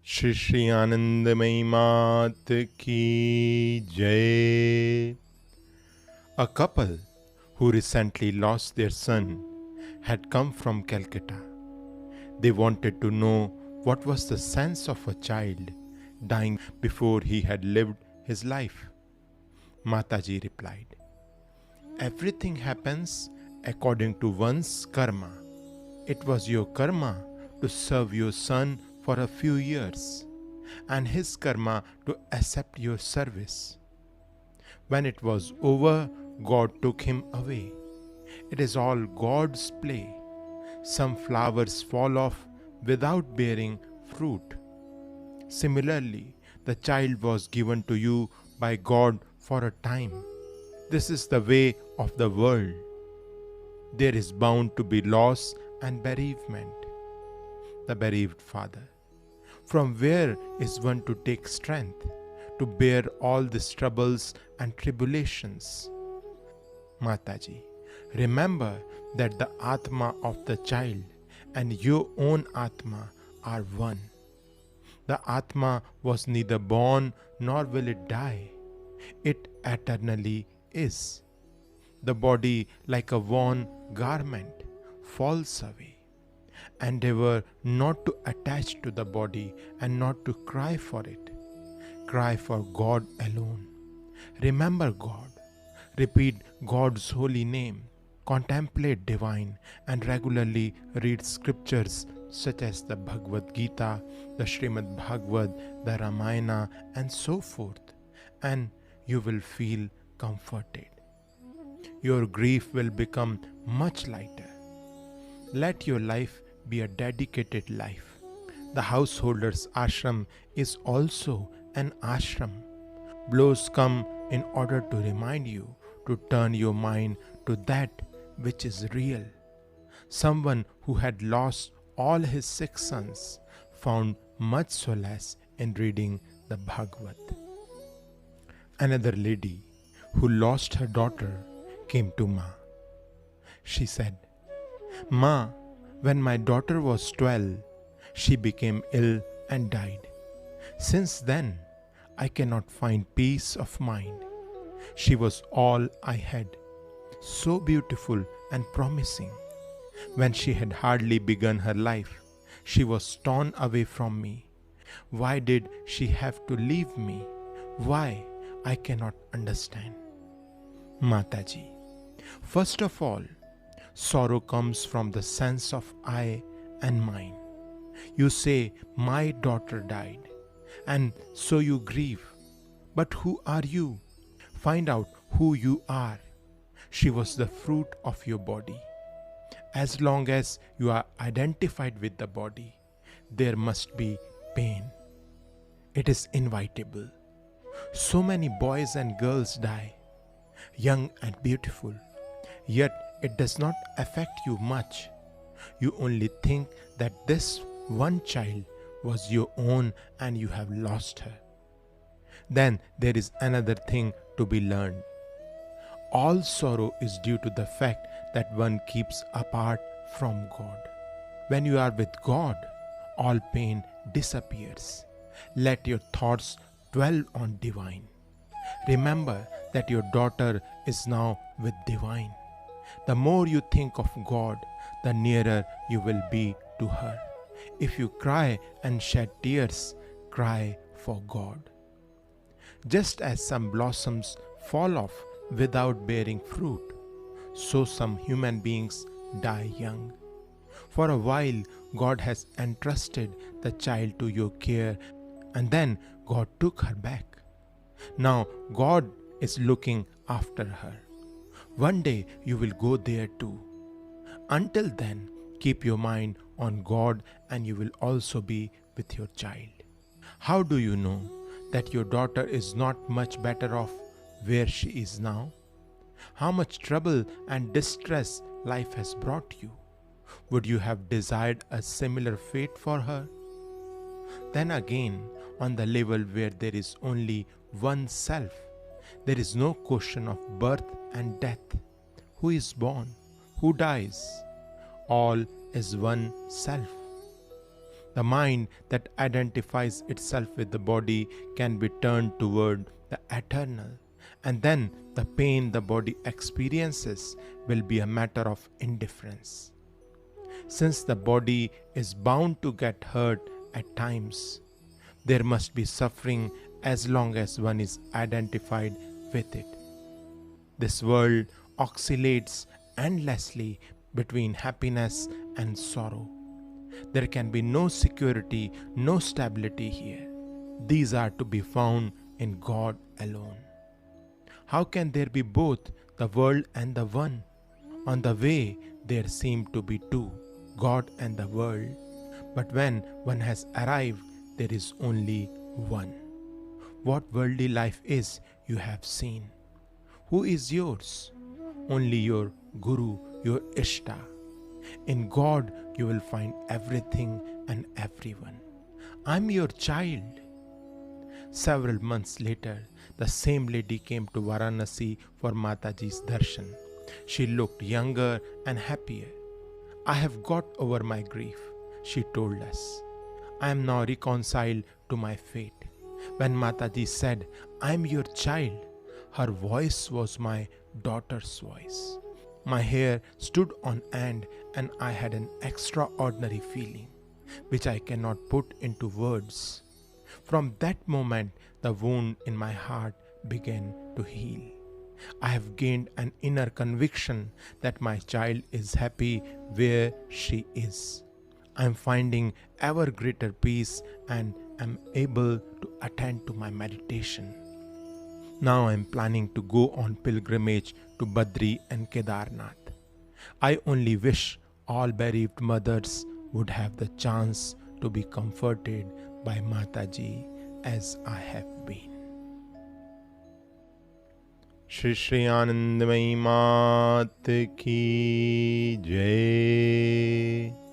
Shri Anandamayi Mat Ki Jai. A couple who recently lost their son had come from Calcutta. They wanted to know what was the sense of a child dying before he had lived his life. Mataji replied, "Everything happens according to one's karma. It was your karma to serve your son for a few years, and his karma to accept your service. When it was over, God took him away. It is all God's play. Some flowers fall off without bearing fruit. Similarly, the child was given to you by God for a time. This is the way of the world. There is bound to be loss and bereavement." The bereaved father: "From where is one to take strength to bear all these troubles and tribulations?" Mataji: "Remember that the Atma of the child and your own Atma are one. The Atma was neither born nor will it die. It eternally is. The body, like a worn garment, falls away. Endeavor not to attach to the body and not to cry for it. Cry for God alone. Remember God. Repeat God's holy name. Contemplate divine and regularly read scriptures such as the Bhagavad Gita, the Srimad Bhagavad, the Ramayana, and so forth, and you will feel comforted. Your grief will become much lighter. Let your life be a dedicated life. The householder's ashram is also an ashram. Blows come in order to remind you to turn your mind to that which is real. Someone who had lost all his 6 sons found much solace in reading the Bhagavad. Another lady who lost her daughter came to Ma. She said, "Ma, when my daughter was 12, she became ill and died. Since then, I cannot find peace of mind. She was all I had, so beautiful and promising. When she had hardly begun her life, she was torn away from me. Why did she have to leave me? Why? I cannot understand." Mataji: "First of all, sorrow comes from the sense of I and mine. You say, 'My daughter died,' and so you grieve. But who are you? Find out who you are. She was the fruit of your body. As long as you are identified with the body, there must be pain. It is inevitable. So many boys and girls die, young and beautiful, yet it does not affect you much. You only think that this one child was your own and you have lost her. Then there is another thing to be learned. All sorrow is due to the fact that one keeps apart from God. When you are with God, all pain disappears. Let your thoughts dwell on divine. Remember that your daughter is now with divine. The more you think of God, the nearer you will be to her. If you cry and shed tears, cry for God. Just as some blossoms fall off without bearing fruit, so some human beings die young. For a while, God has entrusted the child to your care, and then God took her back. Now God is looking after her. One day you will go there too. Until then, keep your mind on God and you will also be with your child. How do you know that your daughter is not much better off where she is now? How much trouble and distress life has brought you? Would you have desired a similar fate for her? Then again, on the level where there is only one self, there is no question of birth and death. Who is born? Who dies? All is one self. The mind that identifies itself with the body can be turned toward the eternal, and then the pain the body experiences will be a matter of indifference. Since the body is bound to get hurt at times, there must be suffering as long as one is identified with it. This world oscillates endlessly between happiness and sorrow. There can be no security, no stability here. These are to be found in God alone. How can there be both the world and the one? On the way, there seem to be two, God and the world. But when one has arrived, there is only one. What worldly life is, you have seen. Who is yours? Only your Guru, your Ishta. In God, you will find everything and everyone. I'm your child. Several months later, the same lady came to Varanasi for Mataji's darshan. She looked younger and happier. I have got over my grief, she told us. I am now reconciled to my fate. When Mataji said, I am your child, her voice was my daughter's voice. My hair stood on end and I had an extraordinary feeling, which I cannot put into words. From that moment, the wound in my heart began to heal. I have gained an inner conviction that my child is happy where she is. I am finding ever greater peace and am able to attend to my meditation. Now I am planning to go on pilgrimage to Badri and Kedarnath. I only wish all bereaved mothers would have the chance to be comforted by Mataji as I have been. Shri Anandamayi Mat Ki Jai.